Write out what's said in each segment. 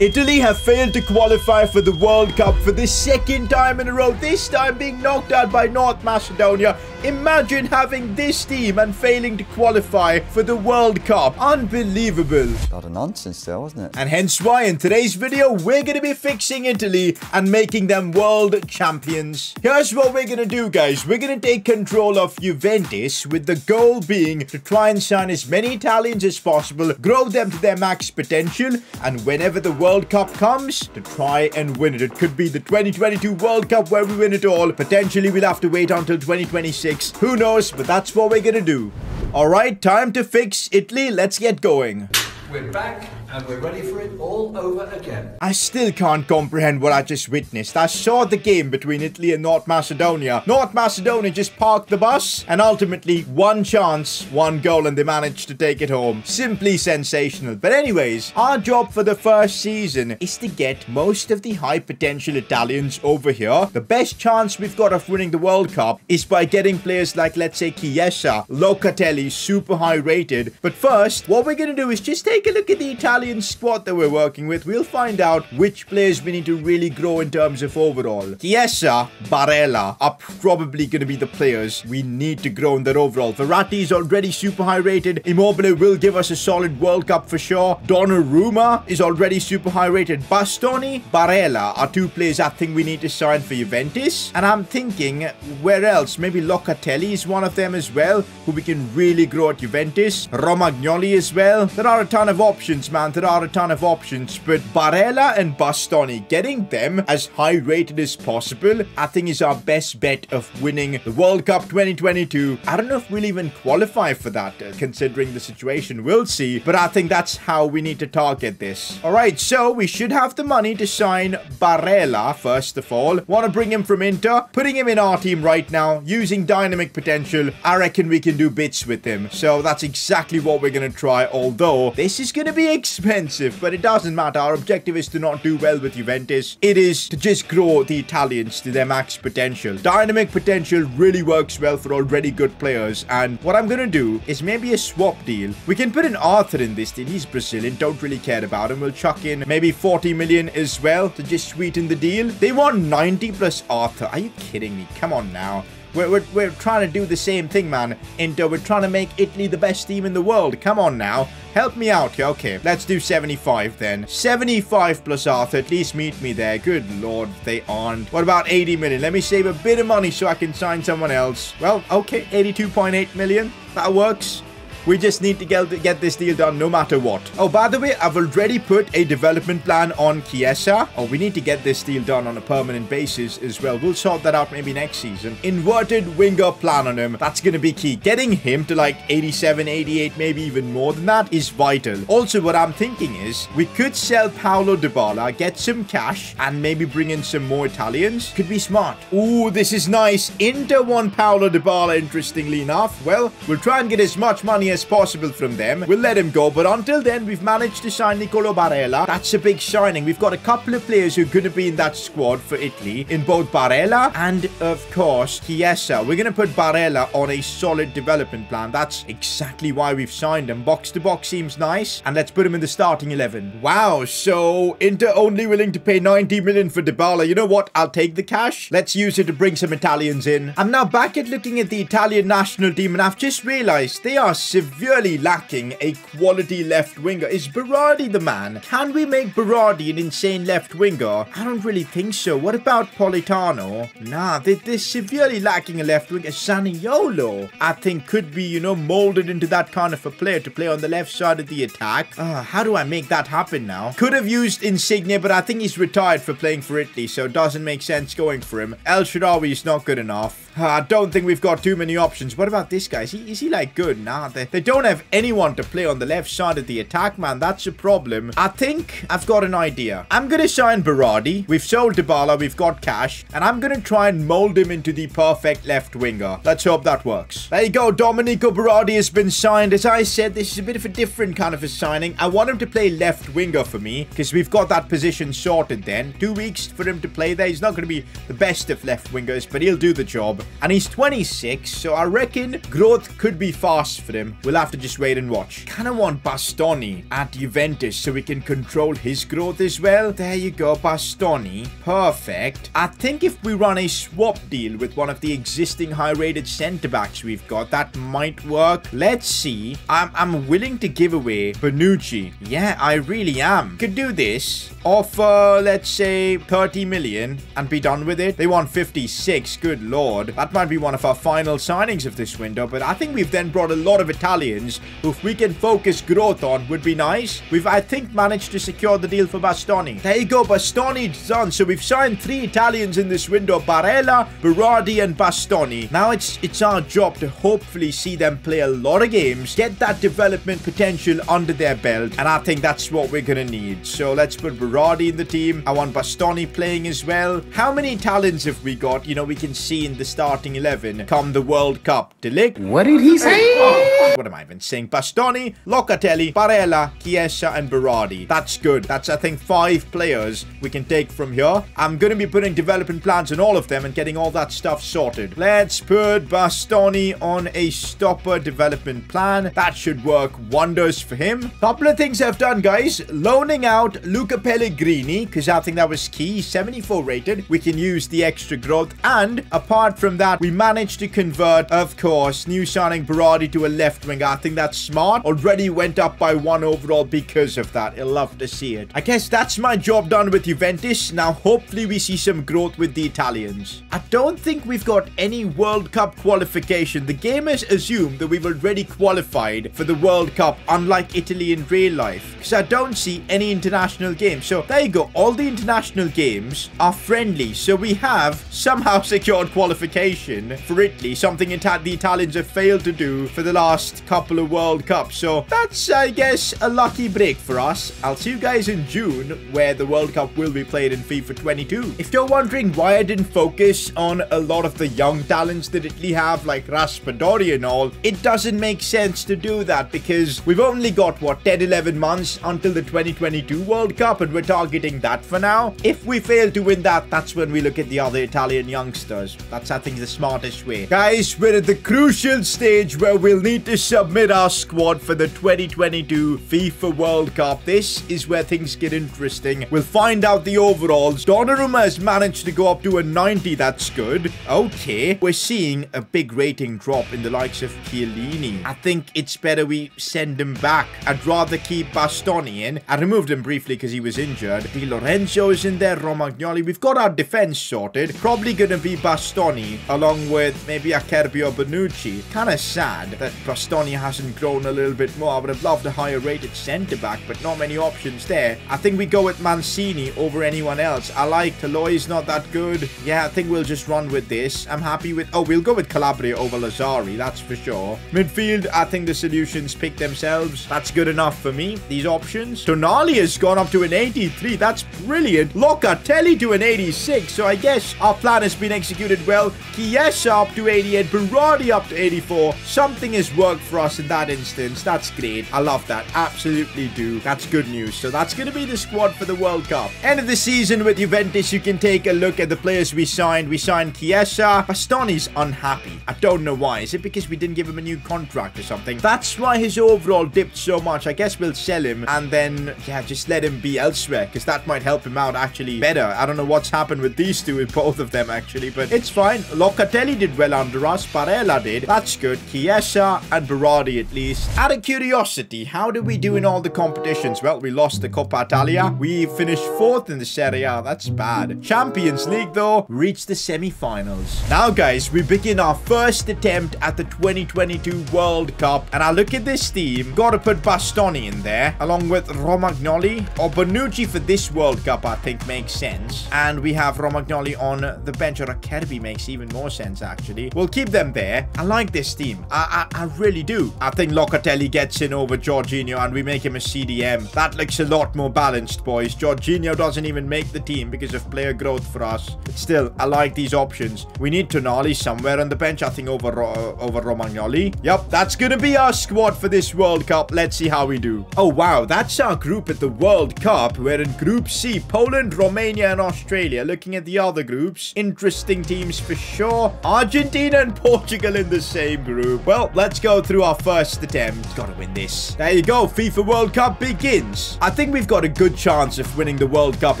Italy have failed to qualify for the World Cup for the second time in a row, this time being knocked out by North Macedonia. Imagine having this team and failing to qualify for the World Cup. Unbelievable. A lot of nonsense there, wasn't it? And hence why in today's video, we're going to be fixing Italy and making them world champions. Here's what we're going to do, guys. We're going to take control of Juventus with the goal being to try and sign as many Italians as possible, grow them to their max potential, and whenever the World Cup comes, to try and win it. It could be the 2022 World Cup where we win it all. Potentially, we'll have to wait until 2026. Who knows? But that's what we're going to do. All right, time to fix Italy. Let's get going. We're back and we're ready for it all over again. I still can't comprehend what I just witnessed. I saw the game between Italy and North Macedonia. North Macedonia just parked the bus and ultimately one chance, one goal, and they managed to take it home. Simply sensational. But anyways, our job for the first season is to get most of the high potential Italians over here. The best chance we've got of winning the World Cup is by getting players like, let's say, Chiesa, Locatelli, super high rated. But first, what we're going to do is just take a look at the Italian squad that we're working with. We'll find out which players we need to really grow in terms of overall. Chiesa, Barella are probably going to be the players we need to grow in their overall. Verratti is already super high rated. Immobile will give us a solid World Cup for sure. Donnarumma is already super high rated. Bastoni, Barella are two players I think we need to sign for Juventus. And I'm thinking, where else? Maybe Locatelli is one of them as well, who we can really grow at Juventus. Romagnoli as well. There are a ton of options, man. There are a ton of options, but Barella and Bastoni, getting them as high rated as possible, I think is our best bet of winning the World Cup 2022. I don't know if we'll even qualify for that, considering the situation. We'll see, but I think that's how we need to target this. All right, so we should have the money to sign Barella, first of all. Want to bring him from Inter, putting him in our team right now, using dynamic potential. I reckon we can do bits with him, so that's exactly what we're going to try, although this is going to be expensive, but it doesn't matter. Our objective is to not do well with Juventus. It is to just grow the Italians to their max potential. Dynamic potential really works well for already good players, and what I'm gonna do is maybe a swap deal. We can put an Arthur in this deal. He's Brazilian, don't really care about him. We'll chuck in maybe 40 million as well to just sweeten the deal. They want 90 plus Arthur. Are you kidding me? Come on now. We're trying to do the same thing, man. Inter, we're trying to make Italy the best team in the world. Come on now. Help me out here. Okay, let's do 75 then. 75 plus Arthur. At least meet me there. Good lord, they aren't. What about 80 million? Let me save a bit of money so I can sign someone else. Well, okay, 82.8 million. That works. We just need to get this deal done no matter what. Oh, by the way, I've already put a development plan on Chiesa. Oh, we need to get this deal done on a permanent basis as well. We'll sort that out maybe next season. Inverted winger plan on him. That's going to be key. Getting him to like 87, 88, maybe even more than that is vital. Also, what I'm thinking is we could sell Paulo Dybala, get some cash, and maybe bring in some more Italians. Could be smart. Ooh, this is nice. Inter won Paulo Dybala, interestingly enough. Well, we'll try and get as much money as possible from them. We'll let him go, but until then, we've managed to sign Nicolo Barella. That's a big signing. We've got a couple of players who are going to be in that squad for Italy, in both Barella and, of course, Chiesa. We're going to put Barella on a solid development plan. That's exactly why we've signed him. Box to box seems nice, and let's put him in the starting 11. Wow, so Inter only willing to pay 90 million for Dybala. You know what? I'll take the cash. Let's use it to bring some Italians in. I'm now back at looking at the Italian national team, and I've just realized they are severely lacking a quality left winger. Is Berardi the man? Can we make Berardi an insane left winger? I don't really think so. What about Politano? Nah, they're severely lacking a left winger. Zaniolo, I think, could be, you know, molded into that kind of a player to play on the left side of the attack. How do I make that happen now? Could have used Insigne, but I think he's retired for playing for Italy, so it doesn't make sense going for him. El Shaarawy is not good enough. I don't think we've got too many options. What about this guy? Is he like good? Nah, they don't have anyone to play on the left side of the attack, man. That's a problem. I think I've got an idea. I'm going to sign Berardi. We've sold Dybala. We've got cash. And I'm going to try and mold him into the perfect left winger. Let's hope that works. There you go. Domenico Berardi has been signed. As I said, this is a bit of a different kind of a signing. I want him to play left winger for me because we've got that position sorted then. 2 weeks for him to play there. He's not going to be the best of left wingers, but he'll do the job. And he's 26, so I reckon growth could be fast for him. We'll have to just wait and watch. Kind of want Bastoni at Juventus so we can control his growth as well. There you go, Bastoni. Perfect. I think if we run a swap deal with one of the existing high-rated centre-backs we've got, that might work. Let's see. I'm willing to give away Bonucci. Yeah, I really am. Could do this. Offer, let's say, 30 million and be done with it. They want 56. Good lord. That might be one of our final signings of this window, but I think we've then brought a lot of Italians who, if we can focus growth on, would be nice. We've, I think, managed to secure the deal for Bastoni. There you go, Bastoni's done. So we've signed 3 Italians in this window: Barella, Berardi, and Bastoni. Now it's our job to hopefully see them play a lot of games, get that development potential under their belt, and I think that's what we're gonna need. So let's put Berardi in the team. I want Bastoni playing as well. How many Italians have we got? You know, we can see in the starting 11 come the World Cup. Delict. What did he say? What am I even saying? Bastoni, Locatelli, Barella, Chiesa, and Berardi. That's good. That's, I think, 5 players we can take from here. I'm going to be putting development plans on all of them and getting all that stuff sorted. Let's put Bastoni on a stopper development plan. That should work wonders for him. Couple of things I've done, guys. Loaning out Luca Pellegrini, because I think that was key. 74 rated. We can use the extra growth. And apart from that, we managed to convert, of course, new signing Berardi to a left winger. I think that's smart. Already went up by 1 overall because of that. I'll love to see it. I guess that's my job done with Juventus. Now, hopefully, we see some growth with the Italians. I don't think we've got any World Cup qualification. The game has assumed that we've already qualified for the World Cup, unlike Italy in real life, because I don't see any international games. So there you go. All the international games are friendly. So we have somehow secured qualification for Italy, something the Italians have failed to do for the last couple of World Cups. So that's, I guess, a lucky break for us. I'll see you guys in June, where the World Cup will be played in FIFA 22. If you're wondering why I didn't focus on a lot of the young talents that Italy have, like Raspadori and all, it doesn't make sense to do that because we've only got, what, 10-11 months until the 2022 World Cup, and we're targeting that for now. If we fail to win that, that's when we look at the other Italian youngsters. That's, I think, the smartest way. Guys, we're at the crucial stage where we'll need to submit our squad for the 2022 FIFA World Cup. This is where things get interesting. We'll find out the overalls. Donnarumma has managed to go up to a 90. That's good. Okay. We're seeing a big rating drop in the likes of Chiellini. I think it's better we send him back. I'd rather keep Bastoni in. I removed him briefly because he was injured. Di Lorenzo is in there. Romagnoli. We've got our defense sorted. Probably going to be Bastoni along with maybe Acerbi or Bonucci. Kind of sad that Bastoni hasn't grown a little bit more. I would have loved a higher rated centre-back, but not many options there. I think we go with Mancini over anyone else. I like Toloi's not that good. Yeah, I think we'll just run with this. I'm happy with... Oh, we'll go with Calabria over Lazzari. That's for sure. Midfield, I think the solutions pick themselves. That's good enough for me. These options. Tonali has gone up to an 83. That's brilliant. Locatelli to an 86. So I guess our plan has been executed well. Chiesa up to 88. Berardi up to 84. Something has worked for us in that instance. That's great. I love that. Absolutely do. That's good news. So that's going to be the squad for the World Cup. End of the season with Juventus, you can take a look at the players we signed. We signed Chiesa. Bastoni's unhappy. I don't know why. Is it because we didn't give him a new contract or something? That's why his overall dipped so much. I guess we'll sell him and then, yeah, just let him be elsewhere, because that might help him out actually better. I don't know what's happened with these two, with both of them actually, but it's fine. Locatelli did well under us. Barella did. That's good. Chiesa and Berardi at least. Out of curiosity, how did we do in all the competitions? Well, we lost the Coppa Italia. We finished 4th in the Serie A. That's bad. Champions League though, reached the semi-finals. Now guys, we begin our first attempt at the 2022 World Cup, and I look at this team. Gotta put Bastoni in there along with Romagnoli or Bonucci for this World Cup. I think makes sense. And we have Romagnoli on the bench, or Acerbi makes even more sense actually. We'll keep them there. I like this team. I really do. I think Locatelli gets in over Jorginho and we make him a CDM. That looks a lot more balanced, boys. Jorginho doesn't even make the team because of player growth for us. But still, I like these options. We need Tonali somewhere on the bench, I think, over Romagnoli. Yep, that's gonna be our squad for this World Cup. Let's see how we do. Oh, wow. That's our group at the World Cup. We're in Group C. Poland, Romania, and Australia. Looking at the other groups, interesting teams for sure. sure. Argentina and Portugal in the same group. Well, let's go through our first attempt. Gotta win this. There you go. FIFA World Cup begins. I think we've got a good chance of winning the World Cup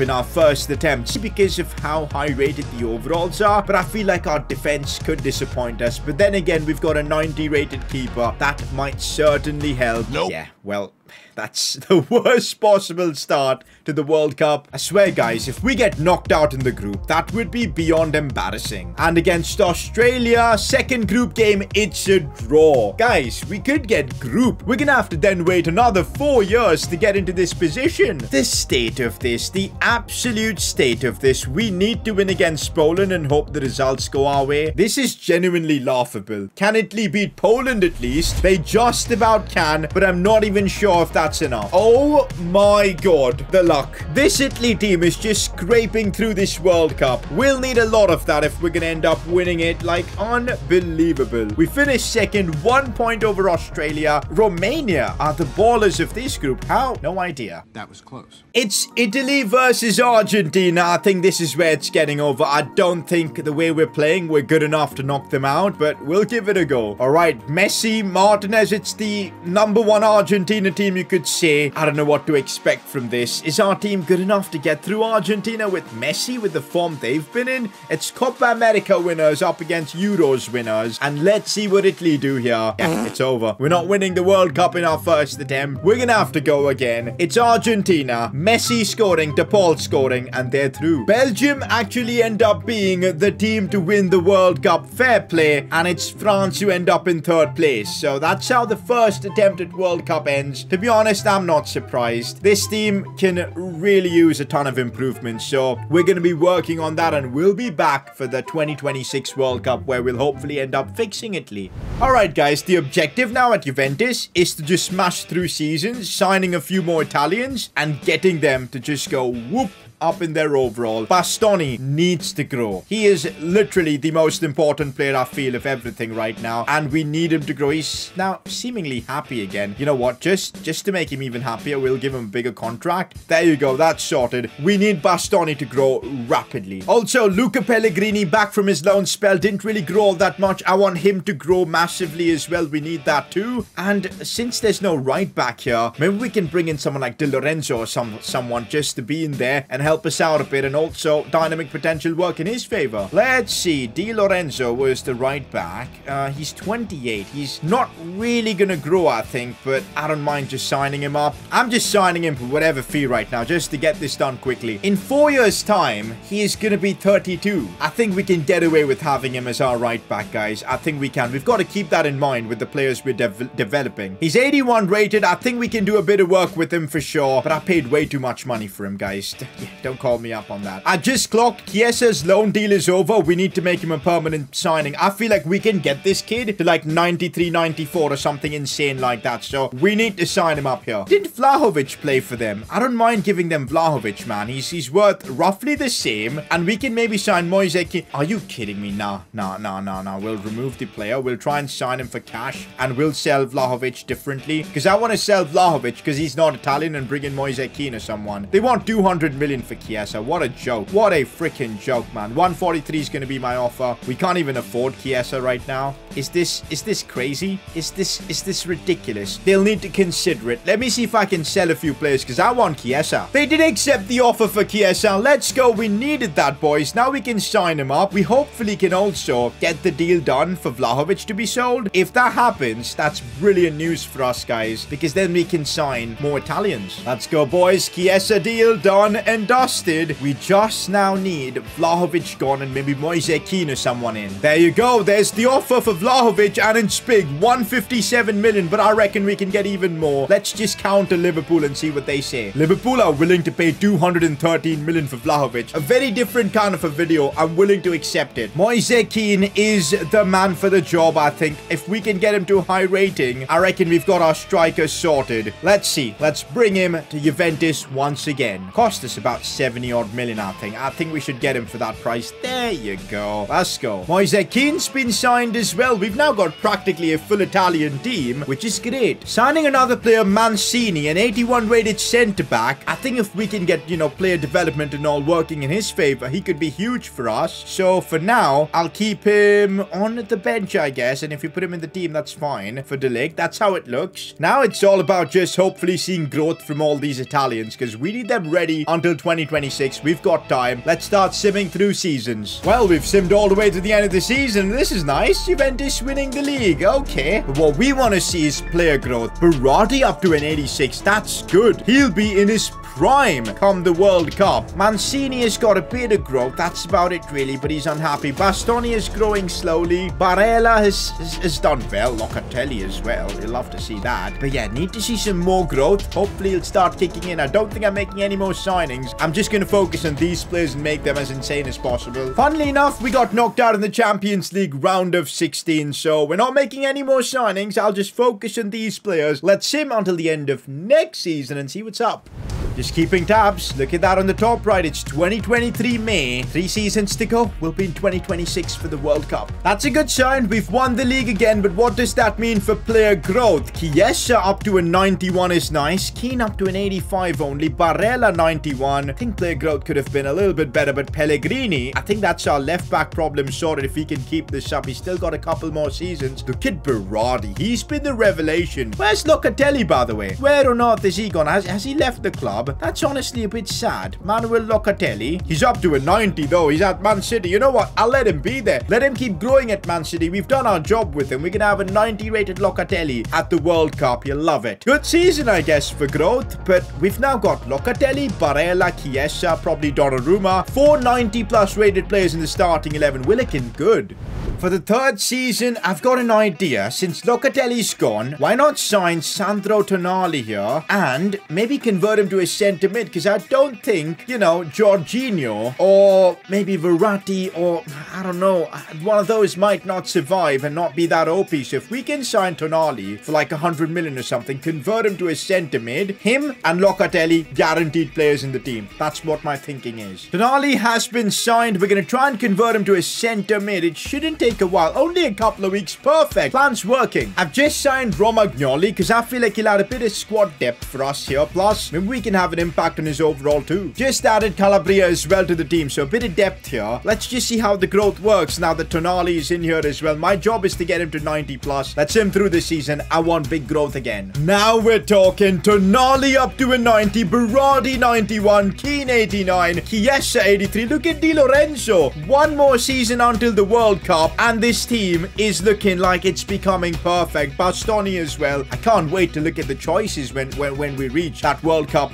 in our first attempt because of how high rated the overalls are, but I feel like our defense could disappoint us. But then again, we've got a 90 rated keeper. That might certainly help. Nope. Yeah, well, that's the worst possible start to the World Cup. I swear, guys, if we get knocked out in the group, that would be beyond embarrassing. And against Australia, second group game, it's a draw. Guys, we could get group. We're gonna have to then wait another 4 years to get into this position. The state of this, the absolute state of this, we need to win against Poland and hope the results go our way. This is genuinely laughable. Can Italy beat Poland at least? They just about can, but I'm not even sure if that's enough. Oh my god, the luck. This Italy team is just scraping through this World Cup. We'll need a lot of that if we're gonna end up winning it. Like, unbelievable. We finished second, 1 point over Australia. Romania are the ballers of this group. How? No idea. That was close. It's Italy versus Argentina. I think this is where it's getting over. I don't think the way we're playing, we're good enough to knock them out, but we'll give it a go. All right, Messi, Martinez, it's the #1 Argentina team, you could say. I don't know what to expect from this. Is our team good enough to get through Argentina with Messi, with the form they've been in? It's Copa America winners up against Euros winners, and let's see what Italy do here. Yeah, it's over. We're not winning the World Cup in our first attempt. We're gonna have to go again. It's Argentina, Messi scoring, De Paul scoring, and they're through. Belgium actually end up being the team to win the World Cup. Fair play, and it's France who end up in third place. So that's how the first attempt at World Cup ends. To be honest, I'm not surprised. This team can really use a ton of improvements, so we're going to be working on that, and we'll be back for the 2026 World Cup where we'll hopefully end up fixing Italy. Alright guys, the objective now at Juventus is to just smash through seasons, signing a few more Italians and getting them to just go whoop up in their overall. Bastoni needs to grow. He is literally the most important player, I feel, of everything right now, and we need him to grow. He's now seemingly happy again. You know what? Just to make him even happier, we'll give him a bigger contract. There you go. That's sorted. We need Bastoni to grow rapidly. Also, Luca Pellegrini back from his loan spell didn't really grow all that much. I want him to grow massively as well. We need that too. And since there's no right back here, maybe we can bring in someone like Di Lorenzo or someone just to be in there and help us out a bit, and also dynamic potential work in his favor. Let's see. Di Lorenzo was the right back. He's 28. He's not really gonna grow, I think, but I don't mind just signing him up. I'm just signing him for whatever fee right now, just to get this done quickly. In 4 years' time, he is gonna be 32. I think we can get away with having him as our right back, guys. I think we can. We've got to keep that in mind with the players we're developing. He's 81 rated. I think we can do a bit of work with him for sure, but I paid way too much money for him, guys. Yeah, don't call me up on that. I just clocked Chiesa's loan deal is over. We need to make him a permanent signing. I feel like we can get this kid to like 93, 94 or something insane like that. So we need to sign him up here. Didn't Vlahovic play for them? I don't mind giving them Vlahovic, man. He's worth roughly the same. And we can maybe sign Moise Kean. Are you kidding me? Nah. We'll remove the player. We'll try and sign him for cash. And we'll sell Vlahovic differently. Because I want to sell Vlahovic because he's not Italian and bring in Moise Kean or someone. They want 200 million for Chiesa. What a joke. What a freaking joke, man. 143 is going to be my offer. We can't even afford Chiesa right now. Is this crazy? Is this ridiculous? They'll need to consider it. Let me see if I can sell a few players because I want Chiesa. They did accept the offer for Chiesa. Let's go. We needed that, boys. Now we can sign him up. We hopefully can also get the deal done for Vlahovic to be sold. If that happens, that's brilliant news for us, guys, because then we can sign more Italians. Let's go, boys. Chiesa deal done and dusted. We just now need Vlahovic gone and maybe Moise Kean or someone in. There you go. There's the offer for Vlahovic, and it's big. 157 million, but I reckon we can get even more. Let's just counter Liverpool and see what they say. Liverpool are willing to pay 213 million for Vlahovic. A very different kind of a video. I'm willing to accept it. Moise Kean is the man for the job, I think. If we can get him to a high rating, I reckon we've got our striker sorted. Let's see. Let's bring him to Juventus once again. Cost us about 70 odd million, I think. I think we should get him for that price. There you go. Let's go. Moise Keane's been signed as well. We've now got practically a full Italian team, which is great. Signing another player, Mancini, an 81 rated centre-back. I think if we can get, you know, player development and all working in his favour, he could be huge for us. So for now, I'll keep him on the bench, I guess. And if you put him in the team, that's fine for De Ligt. That's how it looks. Now it's all about just hopefully seeing growth from all these Italians, because we need them ready until 2026. We've got time. Let's start simming through seasons. Well, we've simmed all the way to the end of the season. This is nice. Juventus winning the league. Okay. But what we want to see is player growth. Berardi up to an 86. That's good. He'll be in his prime come the World Cup. Mancini has got a bit of growth. That's about it, really, but he's unhappy. Bastoni is growing slowly. Barella has done well. Locatelli as well. You'll love to see that. But yeah, need to see some more growth. Hopefully, he'll start kicking in. I don't think I'm making any more signings. I'm just going to focus on these players and make them as insane as possible. Funnily enough, we got knocked out in the Champions League round of 16, so we're not making any more signings. I'll just focus on these players. Let's sim until the end of next season and see what's up. Just keeping tabs. Look at that on the top right. It's 2023 May. 3 seasons to go. We'll be in 2026 for the World Cup. That's a good sign. We've won the league again, but what does that mean for player growth? Chiesa up to a 91 is nice. Keane up to an 85 only. Barella 91. I think player growth could have been a little bit better, but Pellegrini, I think that's our left back problem sorted if he can keep this up. He's still got a couple more seasons. Look at Berardi. He's been the revelation. Where's Locatelli, by the way? Where on earth is he gone? Has he left the club? That's honestly a bit sad. Manuel Locatelli. He's up to a 90 though. He's at Man City. You know what? I'll let him be there. Let him keep growing at Man City. We've done our job with him. We can have a 90 rated Locatelli at the World Cup. You'll love it. Good season, I guess, for growth. But we've now got Locatelli, Barella, Chiesa, probably Donnarumma. 4 90 plus rated players in the starting 11. We're looking good. For the third season, I've got an idea. Since Locatelli's gone, why not sign Sandro Tonali here and maybe convert him to a centre mid? Because I don't think, you know, Jorginho or maybe Verratti or, I don't know, one of those might not survive and not be that OP. So if we can sign Tonali for like 100 million or something, convert him to a centre mid, him and Locatelli, guaranteed players in the team. That's what my thinking is. Tonali has been signed. We're going to try and convert him to a centre mid. It shouldn't take a while. Only a couple of weeks. Perfect. Plan's working. I've just signed Romagnoli because I feel like he'll add a bit of squad depth for us here. Plus, maybe we can have an impact on his overall too. Just added Calabria as well to the team, so a bit of depth here. Let's just see how the growth works now that Tonali is in here as well. My job is to get him to 90 plus. Let's sim through this season. I want big growth again. Now we're talking. Tonali up to a 90, Berardi 91, Keane 89, Chiesa 83. Look at Di Lorenzo. One more season until the World Cup, and this team is looking like it's becoming perfect. Bastoni as well. I can't wait to look at the choices when we reach that World Cup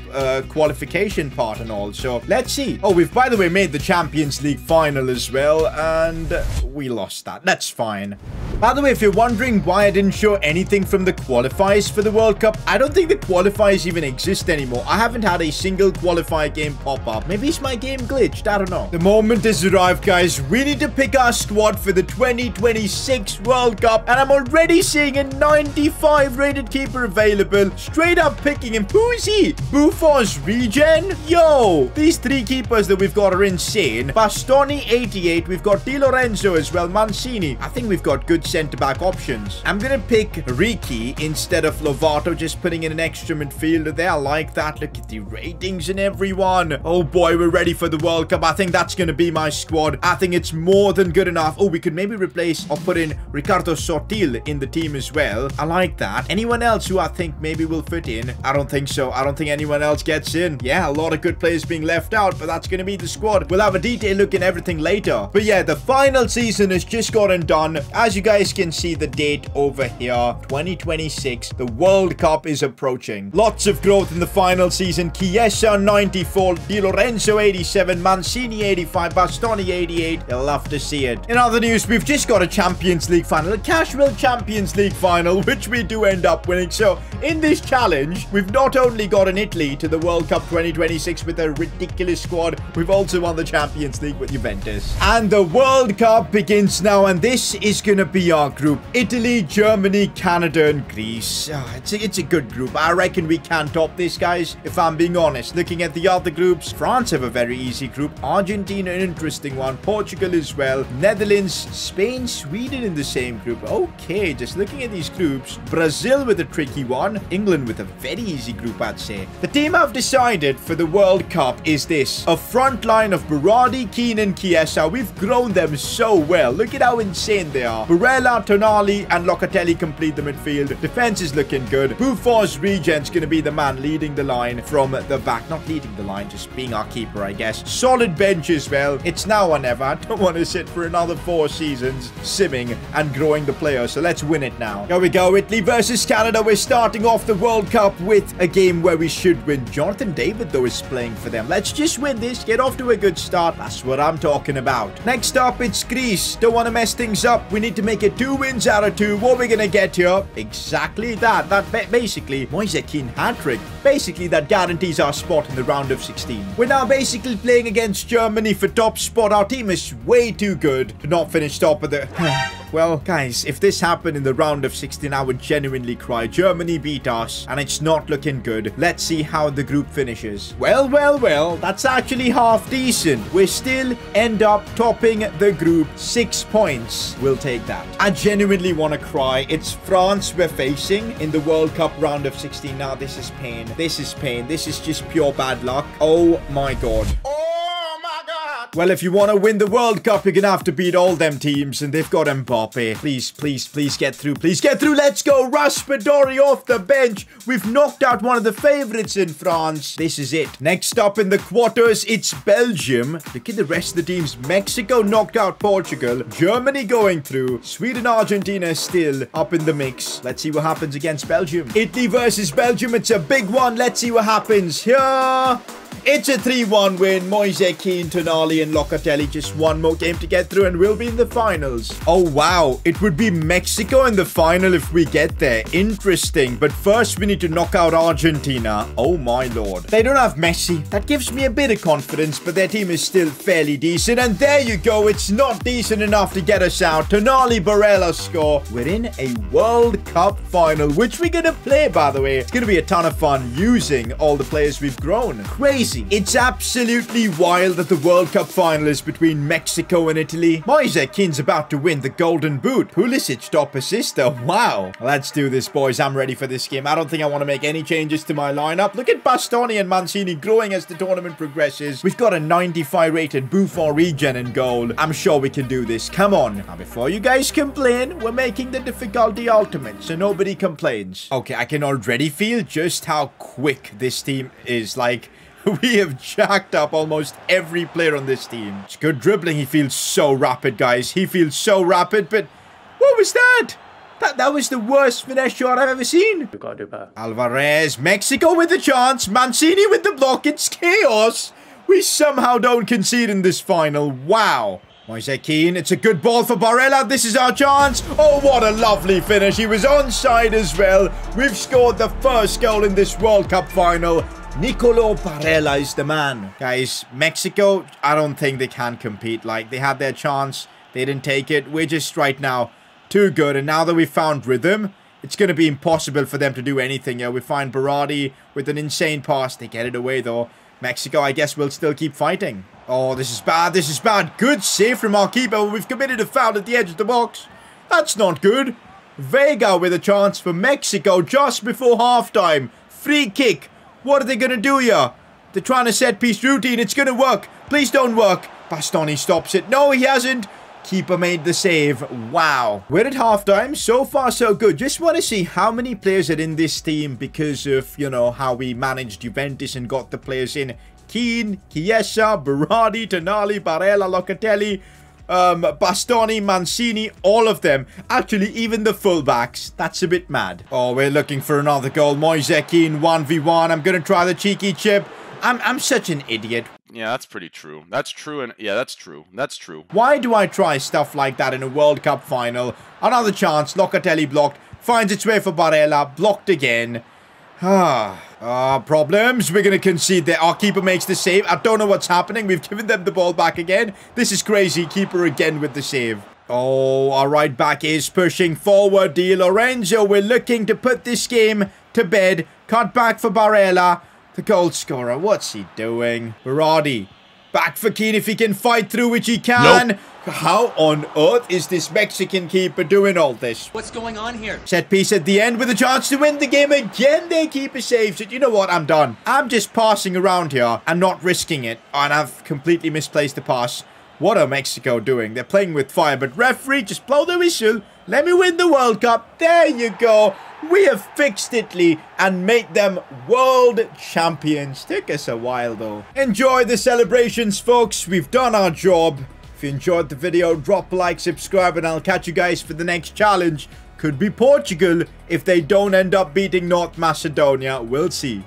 qualification part and all. So let's see. Oh, we've by the way made the Champions League final as well, and we lost that. That's fine. By the way, if you're wondering why I didn't show anything from the qualifiers for the World Cup, I don't think the qualifiers even exist anymore. I haven't had a single qualifier game pop up. Maybe it's my game glitched. I don't know. The moment has arrived, guys. We need to pick our squad for the 2026 World Cup, and I'm already seeing a 95 rated keeper available. Straight up picking him. Who is he? Buffon's regen? Yo, these 3 keepers that we've got are insane. Bastoni 88. We've got Di Lorenzo as well. Mancini. I think we've got good centre-back options. I'm gonna pick Ricci instead of Lovato, just putting in an extra midfielder there. I like that. Look at the ratings and everyone. Oh boy, we're ready for the World Cup. I think that's gonna be my squad. I think it's more than good enough. Oh, we could maybe replace or put in Ricardo Sotil in the team as well. I like that. Anyone else who I think maybe will fit in? I don't think so. I don't think anyone else gets in. Yeah, a lot of good players being left out, but that's gonna be the squad. We'll have a detailed look at everything later. But yeah, the final season has just gotten done. As you guys can see the date over here, 2026, the World Cup is approaching. Lots of growth in the final season. Chiesa 94, Di Lorenzo 87, Mancini 85, Bastoni 88. You'll love to see it. In other news, we've just got a Champions League final, a casual Champions League final, which we do end up winning. So in this challenge, we've not only gotten Italy to the World Cup 2026 with a ridiculous squad, we've also won the Champions League with Juventus. And the World Cup begins now, and this is gonna be see our group. Italy, Germany, Canada, and Greece. It's a good group. I reckon we can top this, guys, if I'm being honest. Looking at the other groups, France have a very easy group. Argentina, an interesting one. Portugal as well. Netherlands, Spain, Sweden in the same group. Okay, just looking at these groups. Brazil with a tricky one. England with a very easy group, I'd say. The team I've decided for the World Cup is this. A front line of Berardi, Keane, and Chiesa. We've grown them so well. Look at how insane they are. Barella, Tonali, and Locatelli complete the midfield. Defense is looking good. Buffon's regen's going to be the man leading the line from the back. Not leading the line, just being our keeper, I guess. Solid bench as well. It's now or never. I don't want to sit for another 4 seasons simming and growing the players, so let's win it now. Here we go. Italy versus Canada. We're starting off the World Cup with a game where we should win. Jonathan David, though, is playing for them. Let's just win this. Get off to a good start. That's what I'm talking about. Next up, it's Greece. Don't want to mess things up. We need to make it 2 wins out of 2. What are we going to get here? Exactly that. Basically, Moise Kean hat-trick. Basically, that guarantees our spot in the round of 16. We're now basically playing against Germany for top spot. Our team is way too good to not finish top of the... Well, guys, if this happened in the round of 16, I would genuinely cry. Germany beat us, and it's not looking good. Let's see how the group finishes. Well, that's actually half decent. We still end up topping the group. 6 points. We'll take that. I genuinely want to cry. It's France we're facing in the World Cup round of 16. Now, this is pain. This is pain. This is just pure bad luck. Oh, my God. Well, if you want to win the World Cup, you're going to have to beat all them teams, and they've got Mbappe. Please get through. Please get through. Let's go. Raspadori off the bench. We've knocked out one of the favorites in France. This is it. Next up in the quarters, it's Belgium. Look at the rest of the teams. Mexico knocked out Portugal. Germany going through. Sweden, Argentina still up in the mix. Let's see what happens against Belgium. Italy versus Belgium. It's a big one. Let's see what happens here. It's a 3-1 win. Moise Kean, Tonali, and Locatelli. Just one more game to get through and we'll be in the finals. Oh, wow. It would be Mexico in the final if we get there. Interesting. But first, we need to knock out Argentina. Oh, my lord. They don't have Messi. That gives me a bit of confidence, but their team is still fairly decent. And there you go. It's not decent enough to get us out. Tonali, Barella score. We're in a World Cup final, which we're going to play, by the way. It's going to be a ton of fun using all the players we've grown. Crazy. It's absolutely wild that the World Cup final is between Mexico and Italy. Moise Kean's about to win the Golden Boot. Pulisic top assister. Wow. Let's do this, boys. I'm ready for this game. I don't think I want to make any changes to my lineup. Look at Bastoni and Mancini growing as the tournament progresses. We've got a 95 rated Buffon regen in goal. I'm sure we can do this. Come on. Now, before you guys complain, we're making the difficulty ultimate, so nobody complains. Okay, I can already feel just how quick this team is. Like, we have jacked up almost every player on this team. It's good dribbling. He feels so rapid, guys. He feels so rapid, but what was that? That was the worst finesse shot I've ever seen. We've got to do better. Alvarez, Mexico with the chance. Mancini with the block. It's chaos. We somehow don't concede in this final. Wow. Moise Kean, it's a good ball for Barella. This is our chance. Oh, what a lovely finish. He was onside as well. We've scored the first goal in this World Cup final. Nicolo Barella is the man. Guys, Mexico, I don't think they can compete. Like, they had their chance. They didn't take it. We're just right now too good. And now that we've found rhythm, it's going to be impossible for them to do anything here. We find Berardi with an insane pass. They get it away, though. Mexico, I guess, will still keep fighting. Oh, this is bad. This is bad. Good save from our keeper. We've committed a foul at the edge of the box. That's not good. Vega with a chance for Mexico just before halftime. Free kick. What are they going to do here? They're trying to set piece routine. It's going to work. Please don't work. Bastoni stops it. No, he hasn't. Keeper made the save. Wow. We're at halftime. So far, so good. Just want to see how many players are in this team because of, you know, how we managed Juventus and got the players in. Kean, Chiesa, Berardi, Tonali, Barella, Locatelli, Bastoni, Mancini, all of them. Actually, even the fullbacks. That's a bit mad. Oh, we're looking for another goal. Moise Kean, 1v1. I'm going to try the cheeky chip. I'm such an idiot. Yeah, that's pretty true. That's true, and yeah, that's true. That's true. Why do I try stuff like that in a World Cup final? Another chance. Locatelli blocked. Finds its way for Barella. Blocked again. Problems. We're going to concede there. Our keeper makes the save. I don't know what's happening. We've given them the ball back again. This is crazy. Keeper again with the save. Oh, our right back is pushing forward. Di Lorenzo, we're looking to put this game to bed. Cut back for Barella, the goal scorer. What's he doing? Berardi, back for Keane if he can fight through, which he can. Nope. How on earth is this Mexican keeper doing all this? What's going on here? Set piece at the end with a chance to win the game again. Their keeper saves it. You know what? I'm done. I'm just passing around here and not risking it. And I've completely misplaced the pass. What are Mexico doing? They're playing with fire. But referee, just blow the whistle. Let me win the World Cup. There you go. We have fixed Italy and made them world champions. Took us a while though. Enjoy the celebrations, folks. We've done our job. If you enjoyed the video, drop a like, subscribe, and I'll catch you guys for the next challenge. Could be Portugal if they don't end up beating North Macedonia. We'll see.